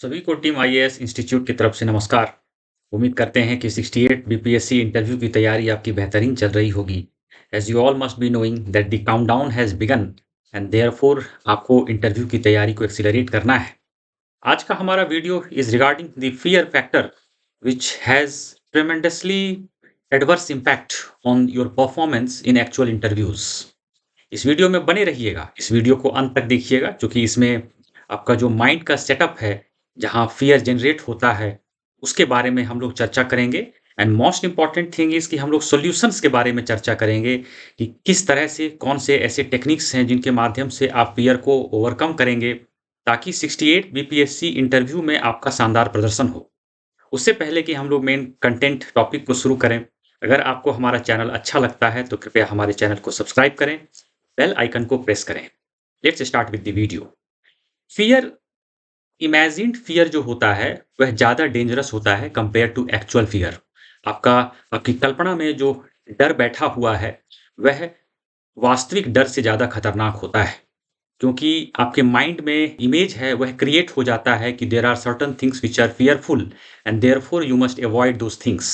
सभी को team IAS institute की तरफ से नमस्कार। उम्मीद करते हैं कि 68 बीपीएससी इंटरव्यू की तैयारी आपकी बेहतरीन चल रही होगी। As you all must be knowing that the countdown has begun and therefore आपको इंटरव्यू की तैयारी को एक्सीलरेट करना है। आज का हमारा video is regarding the fear factor which has tremendously adverse impact on your performance in actual interviews. इस वीडियो में बने रहिएगा, इस वीडियो को अंत तक देखिएगा, क्योंकि इसमें आपका जो माइंड का सेटअप है, जहाँ फ़ियर जनरेट होता है, उसके बारे में हम लोग चर्चा करेंगे। And most important thing is कि हम लोग सॉल्यूशंस के बारे में चर्चा करेंगे कि किस तरह से, कौन से ऐसे टेक्निक्स हैं जिनके माध्यम से आप फ़ियर को ओवरकम करेंगे, ताकि 68 बीपीएससी इंटरव्यू में आपका शानदार प्रदर्शन हो। उससे पहले कि हम लोग मेन कंटेंट टॉपिक को शुरू करें, अगर आपको हमारा चैनल अच्छा लगता है तो कृपया हमारे चैनल को सब्सक्राइब करें, बेल आइकन को प्रेस करें। Let's start with the video. Fear, imagined fear जो होता है वह ज़्यादा डेंजरस होता है कंपेयर टू एक्चुअल फियर। आपका आपकी कल्पना में जो डर बैठा हुआ है वह वास्तविक डर से ज़्यादा खतरनाक होता है, क्योंकि आपके माइंड में इमेज है वह क्रिएट हो जाता है कि there are certain things which are fearful and therefore you must avoid those things.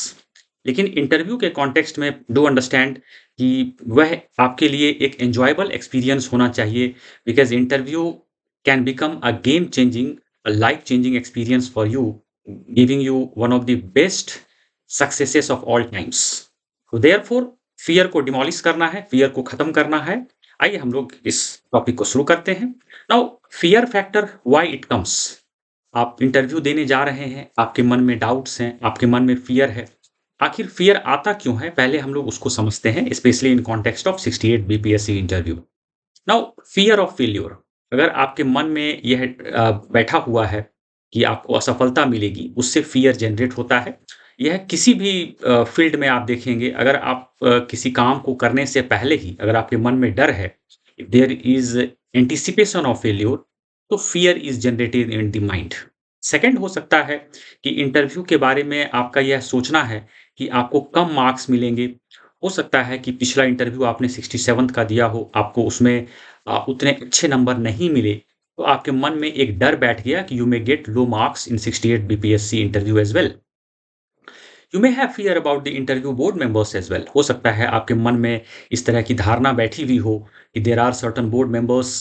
लेकिन इंटरव्यू के कॉन्टेक्स्ट में डू अंडरस्टैंड कि वह आपके लिए एक एन्जॉयबल एक्सपीरियंस होना चाहिए, because interview can become a game changing, a life changing experience for you, giving you one of the best successes of all times. So therefore fear को demolish करना है, फियर को खत्म करना है। आइए हम लोग इस टॉपिक को शुरू करते हैं। Now fear factor, why it comes. आप इंटरव्यू देने जा रहे हैं, आपके मन में डाउट्स हैं, आपके मन में फियर है। आखिर फियर आता क्यों है, पहले हम लोग उसको समझते हैं, specially in context of 68 BPSC interview. Now fear of failure, अगर आपके मन में यह बैठा हुआ है कि आपको असफलता मिलेगी, उससे फियर जनरेट होता है। यह किसी भी फील्ड में आप देखेंगे, अगर आप किसी काम को करने से पहले ही अगर आपके मन में डर है, if there is anticipation of failure, तो fear is generated in the mind. Second हो सकता है कि इंटरव्यू के बारे में आपका यह सोचना है कि आपको कम मार्क्स मिलेंगे। हो सकता है कि पिछला इंटरव्यू आपने 67th का दिया हो, आपको उसमें उतने अच्छे नंबर नहीं मिले, तो आपके मन में एक डर बैठ गया कि you may get low marks in 68 BPSC interview as well. You may have fear about the interview board members as well. हो सकता है आपके मन में इस तरह की धारणा बैठी हुई हो कि there are certain board members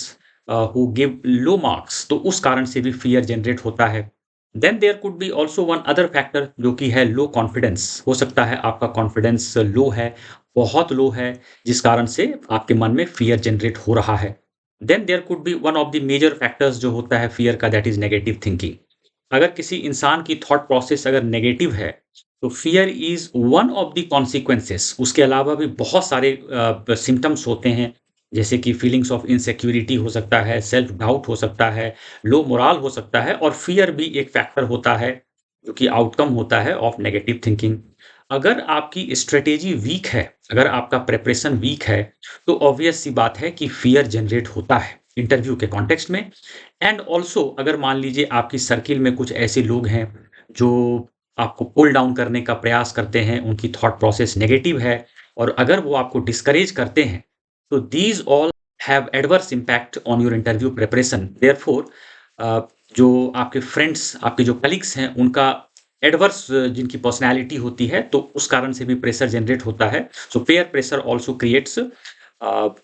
who give low marks, तो उस कारण से भी फियर जनरेट होता है। Then there could be also one other factor, जो कि है लो कॉन्फिडेंस। हो सकता है आपका कॉन्फिडेंस लो है, बहुत लो है, जिस कारण से आपके मन में फियर जनरेट हो रहा है। Then there could be one of the major factors जो होता है फियर का, दैट इज नेगेटिव थिंकिंग। अगर किसी इंसान की थॉट प्रोसेस अगर नेगेटिव है, तो fear is one of the consequences. उसके अलावा भी बहुत सारे सिम्टम्स होते हैं, जैसे कि फीलिंग्स ऑफ इनसिक्योरिटी हो सकता है, सेल्फ डाउट हो सकता है, लो मोराल हो सकता है, और फियर भी एक फैक्टर होता है जो कि आउटकम होता है ऑफ नेगेटिव थिंकिंग। अगर आपकी स्ट्रेटेजी वीक है, अगर आपका प्रिपरेशन वीक है, तो ऑब्वियस सी बात है कि फियर जनरेट होता है इंटरव्यू के कॉन्टेक्स्ट में। एंड ऑल्सो अगर मान लीजिए आपकी सर्किल में कुछ ऐसे लोग हैं जो आपको पुल डाउन करने का प्रयास करते हैं, उनकी थॉट प्रोसेस नेगेटिव है, और अगर वो आपको डिस्करेज करते हैं, तो these all have adverse impact on your interview preparation. Therefore जो आपके फ्रेंड्स, आपके जो कलीग्स हैं, उनका एडवर्स जिनकी पर्सनैलिटी होती है, तो उस कारण से भी प्रेशर जनरेट होता है। So peer pressure also creates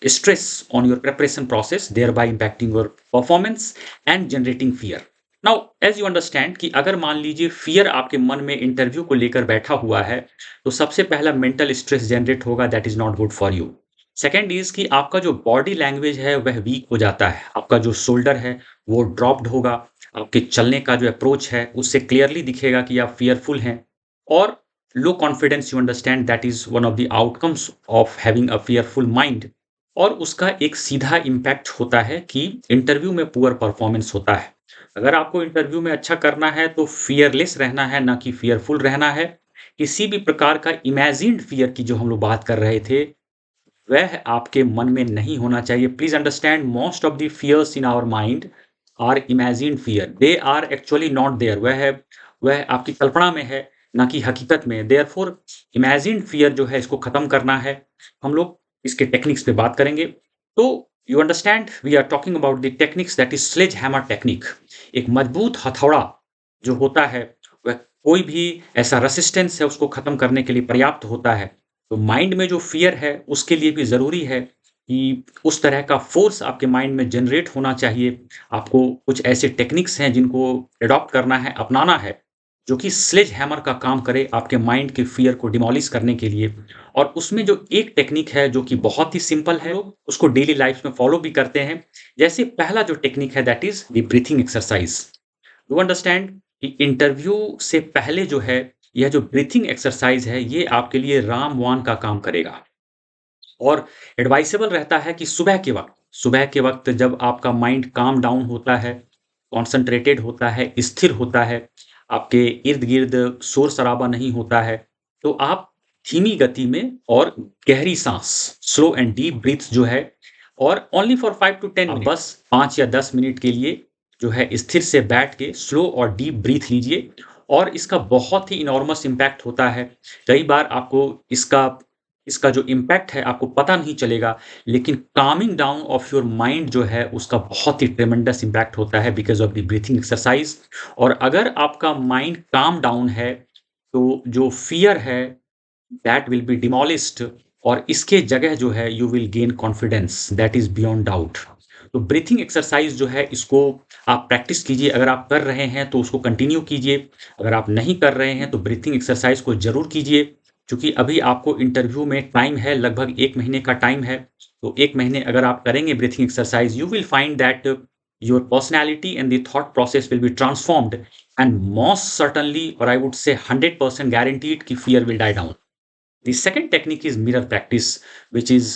stress on your preparation process, thereby impacting your performance and generating fear. Now, as you understand कि अगर मान लीजिए फियर आपके मन में इंटरव्यू को लेकर बैठा हुआ है, तो सबसे पहला मेंटल स्ट्रेस जनरेट होगा, that is not good for you. Second is कि आपका जो बॉडी लैंग्वेज है वह वीक हो जाता है, आपका जो शोल्डर है वो ड्रॉप्ड होगा, आपके चलने का जो अप्रोच है उससे क्लियरली दिखेगा कि आप फियरफुल हैं। और low confidence, you understand, that is one of the outcomes of having a fearful mind. और उसका एक सीधा इम्पैक्ट होता है कि इंटरव्यू में पुअर परफॉर्मेंस होता है। अगर आपको इंटरव्यू में अच्छा करना है तो फियरलेस रहना है, ना कि फियरफुल रहना है। किसी भी प्रकार का इमेजिन्ड फियर की जो हम लोग बात कर रहे थे, वह आपके मन में नहीं होना चाहिए। Please understand, most of the fears in our mind are imagined fear, they are actually not there. वह आपकी कल्पना में है, ना कि हकीकत में। देयरफॉर इमेजिन्ड फियर जो है, इसको खत्म करना है। हम लोग इसके टेक्निक्स पे बात करेंगे। तो you understand, we are talking about the techniques, that is sledge hammer technique. एक मजबूत हथौड़ा जो होता है वह कोई भी ऐसा रेसिस्टेंस है उसको ख़त्म करने के लिए पर्याप्त होता है। तो माइंड में जो फ़ियर है उसके लिए भी ज़रूरी है कि उस तरह का फ़ोर्स आपके माइंड में जनरेट होना चाहिए। आपको कुछ ऐसे टेक्निक्स हैं जिनको एडॉप्ट करना है, अपनाना है, जो कि स्लेज हैमर का काम करे आपके माइंड के फ़ियर को डिमोलिश करने के लिए। और उसमें जो एक टेक्निक है जो कि बहुत ही सिंपल है, लोग उसको डेली लाइफ़ में फ़ॉलो भी करते हैं। जैसे पहला जो टेक्निक है that is the breathing exercise. Do understand कि इंटरव्यू से पहले जो है, यह जो ब्रीथिंग एक्सरसाइज़ है, ये आपके लिए रामबाण का काम करेगा। और एडवाइसेबल रहता है कि सुबह के वक़्त जब आपका माइंड काम डाउन होता है, कॉन्सन्ट्रेटेड होता है, स्थिर होता है, आपके इर्द-गिर्द शोर-शराबा नहीं होता है, तो आप धीमी गति में और गहरी साँस, स्लो एंड डीप ब्रीथ्स जो है, और ओनली फॉर 5 टू 10 मिनट, बस 5 या 10 मिनट के लिए जो है स्थिर से बैठ के स्लो और डीप ब्रीथ लीजिए। और इसका बहुत ही इनॉर्मस इम्पैक्ट होता है। कई बार आपको इसका इसका जो इम्पैक्ट है आपको पता नहीं चलेगा, लेकिन Kameng down of your mind जो है उसका बहुत ही ट्रेमेंडस इम्पैक्ट होता है because of the breathing exercise. और अगर आपका माइंड काम डाउन है, तो जो फ़ियर है दैट विल बी डिमोलिश्ड, और इसके जगह जो है you will gain confidence that is beyond doubt. तो ब्रीथिंग एक्सरसाइज़ जो है इसको आप प्रैक्टिस कीजिए। अगर आप कर रहे हैं तो उसको कंटिन्यू कीजिए। अगर आप नहीं कर रहे हैं तो ब्रीथिंग एक्सरसाइज़ को ज़रूर कीजिए। चूँकि अभी आपको इंटरव्यू में टाइम है, लगभग 1 महीने का टाइम है। तो 1 महीने अगर आप करेंगे breathing exercise, you will find that your personality and the thought process will be transformed, and most certainly, और आई वुड से 100% गारंटीड, कि fear will die down. The second technique is mirror practice, which is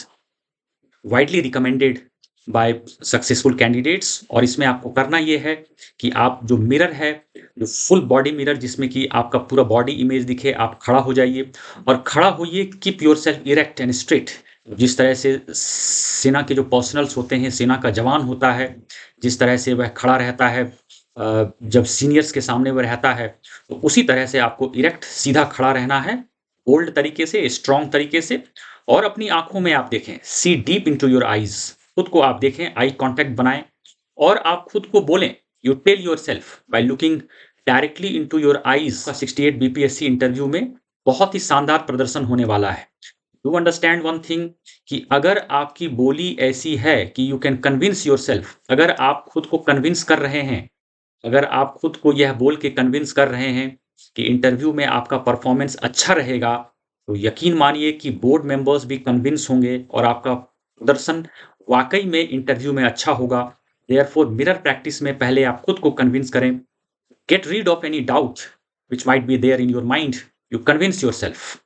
widely recommended by successful candidates. और इसमें आपको करना ये है कि आप जो मिरर है, जो फुल बॉडी मिरर जिसमें कि आपका पूरा बॉडी इमेज दिखे, आप खड़ा हो जाइए और खड़ा होइए, keep yourself erect and straight. जिस तरह से सेना के जो पर्सनल्स होते हैं, सेना का जवान होता है, जिस तरह से वह खड़ा रहता है जब सीनियर्स के सामने वह रहता है, तो उसी तरह से आपको इरेक्ट सीधा खड़ा रहना है, बोल्ड तरीके से, स्ट्रॉन्ग तरीके से। और अपनी आँखों में आप देखें, सी डीप इंटू योर आईज़, खुद को आप देखें, आई कॉन्टैक्ट बनाएँ और आप खुद को बोलें, you tell yourself by looking directly into your eyes का 68 बीपीएससी इंटरव्यू में बहुत ही शानदार प्रदर्शन होने वाला है। डू अंडरस्टैंड वन थिंग, कि अगर आपकी बोली ऐसी है कि यू कैन कन्विंस योरसेल्फ, अगर आप खुद को कन्विंस कर रहे हैं, अगर आप खुद को यह बोल के कन्विंस कर रहे हैं कि इंटरव्यू में आपका परफॉर्मेंस अच्छा रहेगा, तो यकीन मानिए कि बोर्ड मेंबर्स भी कन्विंस होंगे और आपका प्रदर्शन वाक़ई में इंटरव्यू में अच्छा होगा। देयरफॉर मिरर प्रैक्टिस में पहले आप खुद को कन्विंस करें। Get rid of any doubt which might be there in your mind, you convince yourself,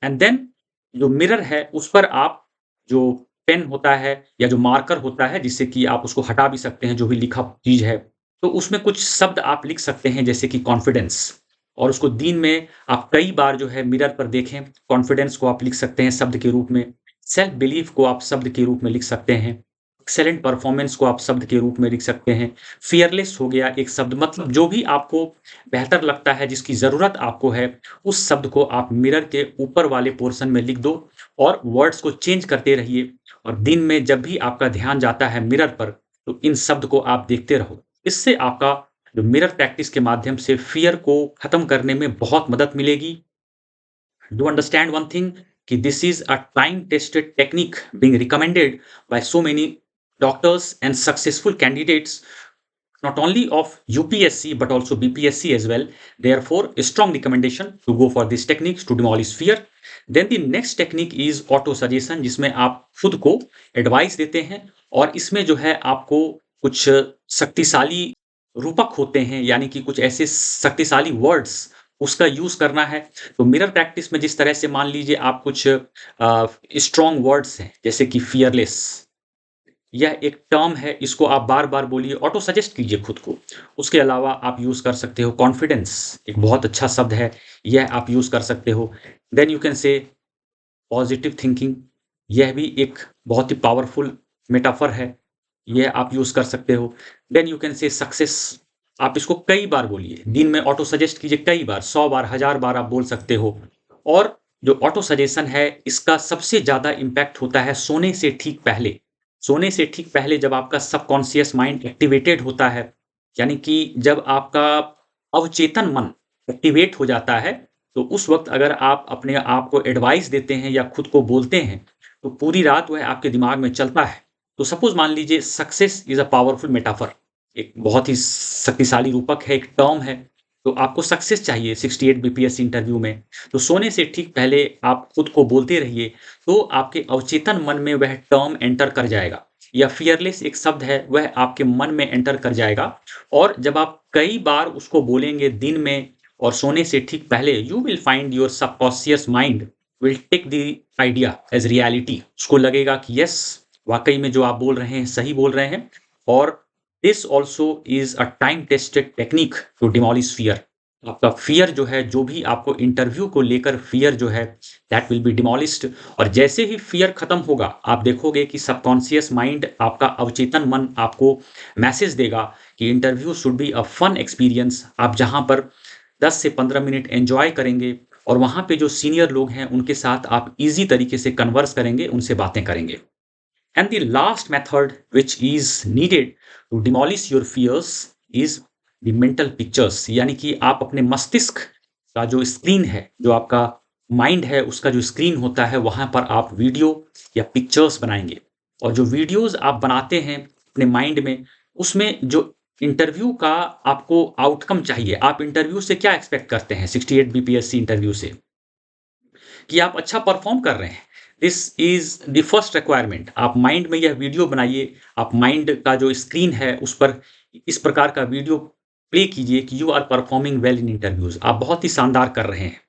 and then जो मिरर है उस पर आप जो पेन होता है या जो मार्कर होता है, जिससे कि आप उसको हटा भी सकते हैं जो भी लिखा चीज़ है, तो उसमें कुछ शब्द आप लिख सकते हैं जैसे कि कॉन्फिडेंस। और उसको दिन में आप कई बार जो है मिरर पर देखें। कॉन्फिडेंस को आप लिख सकते हैं शब्द के रूप में, सेल्फ बिलीफ को आप शब्द के रूप में लिख सकते हैं, एक्सेलेंट परफॉर्मेंस को आप शब्द के रूप में लिख सकते हैं, फियरलेस हो गया एक शब्द। मतलब जो भी आपको बेहतर लगता है, जिसकी ज़रूरत आपको है, उस शब्द को आप मिरर के ऊपर वाले पोर्शन में लिख दो और वर्ड्स को चेंज करते रहिए। और दिन में जब भी आपका ध्यान जाता है मिरर पर, तो इन शब्द को आप देखते रहो। इससे आपका जो मिरर प्रैक्टिस के माध्यम से फ़ियर को ख़त्म करने में बहुत मदद मिलेगी। डू अंडरस्टैंड वन थिंग, कि this is a time tested technique being recommended by so many doctors and successful candidates, not only of UPSC but also BPSC as well. Therefore, a strong recommendation to go for these techniques to demolish fear. Then the next technique is auto suggestion, जिसमें आप खुद को advice देते हैं और इसमें जो है आपको कुछ शक्तिशाली रूपक होते हैं, यानी कि कुछ ऐसे शक्तिशाली वर्ड्स उसका यूज़ करना है। तो मिरर प्रैक्टिस में जिस तरह से मान लीजिए आप कुछ स्ट्रॉन्ग वर्ड्स हैं जैसे कि फियरलेस, यह एक टर्म है, इसको आप बार-बार बोलिए, ऑटो सजेस्ट कीजिए खुद को। उसके अलावा आप यूज़ कर सकते हो कॉन्फिडेंस, एक बहुत अच्छा शब्द है, यह आप यूज़ कर सकते हो। Then you can say positive thinking, यह भी एक बहुत ही पावरफुल मेटाफर है, यह आप यूज़ कर सकते हो। Then you can say success, आप इसको कई बार बोलिए, दिन में ऑटो सजेस्ट कीजिए कई बार, 100 बार, 1000 बार आप बोल सकते हो। और जो ऑटो सजेशन है, इसका सबसे ज़्यादा इम्पैक्ट होता है सोने से ठीक पहले। सोने से ठीक पहले जब आपका सबकॉन्शियस माइंड एक्टिवेटेड होता है, यानी कि जब आपका अवचेतन मन एक्टिवेट हो जाता है, तो उस वक़्त अगर आप अपने आप को एडवाइस देते हैं या खुद को बोलते हैं, तो पूरी रात वह आपके दिमाग में चलता है। तो सपोज़ मान लीजिए success is a powerful metaphor, एक बहुत ही शक्तिशाली रूपक है, एक टर्म है। तो आपको सक्सेस चाहिए 68 बीपीएससी इंटरव्यू में, तो सोने से ठीक पहले आप खुद को बोलते रहिए, तो आपके अवचेतन मन में वह टर्म एंटर कर जाएगा, या फियरलेस एक शब्द है, वह आपके मन में एंटर कर जाएगा। और जब आप कई बार उसको बोलेंगे दिन में और सोने से ठीक पहले, you will find your subconscious mind will take the idea as reality. उसको लगेगा कि यस, वाकई में जो आप बोल रहे हैं सही बोल रहे हैं। और this also is a time tested technique to demolish fear. आपका फियर जो है, जो भी आपको इंटरव्यू को लेकर फियर जो है, दैट विल बी डिमोलिश्ड। और जैसे ही फियर खत्म होगा, आप देखोगे कि सबकॉन्शियस माइंड, आपका अवचेतन मन आपको मैसेज देगा कि interview should be a fun experience. आप जहां पर 10 से 15 मिनट एंजॉय करेंगे, और वहां पे जो सीनियर लोग हैं उनके साथ आप इजी तरीके से कन्वर्स करेंगे, उनसे बातें करेंगे। And the last method which is needed to demolish your fears is the mental pictures। यानी कि आप अपने मस्तिष्क का जो स्क्रीन है, जो आपका माइंड है, उसका जो स्क्रीन होता है, वहां पर आप वीडियो या पिक्चर्स बनाएंगे। और जो वीडियोस आप बनाते हैं अपने माइंड में, उसमें जो इंटरव्यू का आपको आउटकम चाहिए, आप इंटरव्यू से क्या एक्सपेक्ट करते हैं 68 बीपीएससी इंटरव्यू से, कि आप अच्छा परफॉर्म कर रहे हैं। This is the first requirement. आप माइंड में यह वीडियो बनाइए, आप माइंड का जो स्क्रीन है उस पर इस प्रकार का वीडियो प्ले कीजिए कि you are performing well in interviews, आप बहुत ही शानदार कर रहे हैं।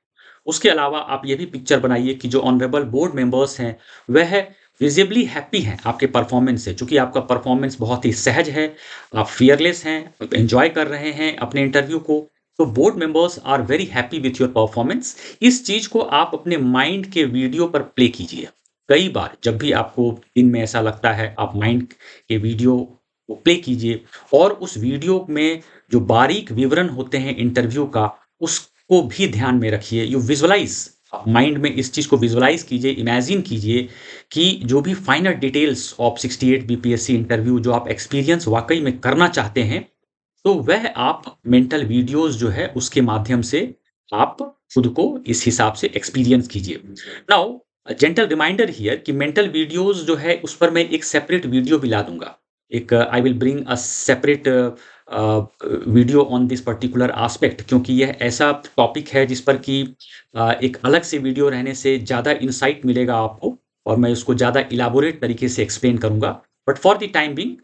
उसके अलावा आप ये भी पिक्चर बनाइए कि जो ऑनरेबल बोर्ड मेंबर्स हैं, वह विजिबली हैप्पी हैं आपके परफॉर्मेंस से, चूंकि आपका परफॉर्मेंस बहुत ही सहज है, आप फियरलेस हैं, आप एंजॉय कर रहे हैं अपने इंटरव्यू को। तो board members are very happy with your performance. इस चीज को आप अपने माइंड के वीडियो पर प्ले कीजिए कई बार। जब भी आपको दिन में ऐसा लगता है, आप माइंड के वीडियो को प्ले कीजिए, और उस वीडियो में जो बारीक विवरण होते हैं इंटरव्यू का, उसको भी ध्यान में रखिए। यू विजुअलाइज, आप माइंड में इस चीज को विजुअलाइज कीजिए, इमेजिन कीजिए कि जो भी final details of 68 BPSC interview जो आप एक्सपीरियंस वाकई में करना चाहते हैं, तो वह आप मेंटल वीडियोस जो है उसके माध्यम से आप खुद को इस हिसाब से एक्सपीरियंस कीजिए। नाउ जेंटल रिमाइंडर हियर कि मेंटल वीडियोस जो है उस पर मैं एक सेपरेट वीडियो भी ला दूंगा। एक I will bring a separate video on this particular aspect, क्योंकि यह ऐसा टॉपिक है जिस पर कि एक अलग से वीडियो रहने से ज़्यादा इंसाइट मिलेगा आपको, और मैं उसको ज़्यादा इलाबोरेट तरीके से एक्सप्लेन करूंगा। But for the time being,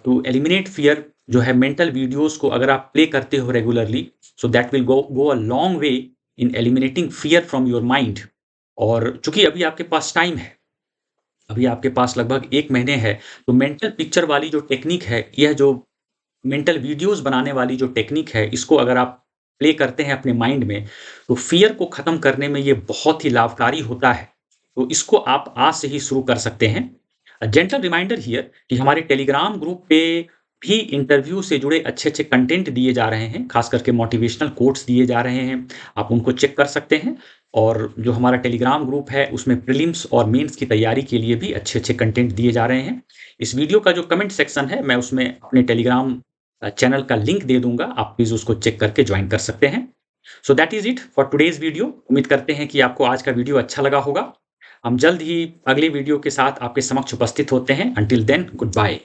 to eliminate fear, जो है मेंटल वीडियोस को अगर आप प्ले करते हो regularly, so that will go a long way in eliminating fear from your mind. और चूंकि अभी आपके पास टाइम है, अभी आपके पास लगभग 1 महीने है, तो मेंटल पिक्चर वाली जो टेक्निक है, यह जो मेंटल वीडियोस बनाने वाली जो टेक्निक है, इसको अगर आप प्ले करते हैं अपने माइंड में, तो फियर को खत्म करने में ये बहुत ही लाभकारी होता है। तो इसको आप आज से ही शुरू कर सकते हैं। जेंटल रिमाइंडर हियर कि हमारे टेलीग्राम ग्रुप पे भी इंटरव्यू से जुड़े अच्छे-अच्छे कंटेंट दिए जा रहे हैं, खास करके मोटिवेशनल कोट्स दिए जा रहे हैं, आप उनको चेक कर सकते हैं। और जो हमारा टेलीग्राम ग्रुप है, उसमें प्रीलिम्स और मेंस की तैयारी के लिए भी अच्छे-अच्छे कंटेंट दिए जा रहे हैं। इस वीडियो का जो कमेंट सेक्शन है, मैं उसमें अपने टेलीग्राम चैनल का लिंक दे दूंगा, आप प्लीज उसको चेक करके ज्वाइन कर सकते हैं। So that is it for today's video. उम्मीद करते हैं कि आपको आज का वीडियो अच्छा लगा होगा। हम जल्द ही अगले वीडियो के साथ आपके समक्ष उपस्थित होते हैं। Until then, good bye.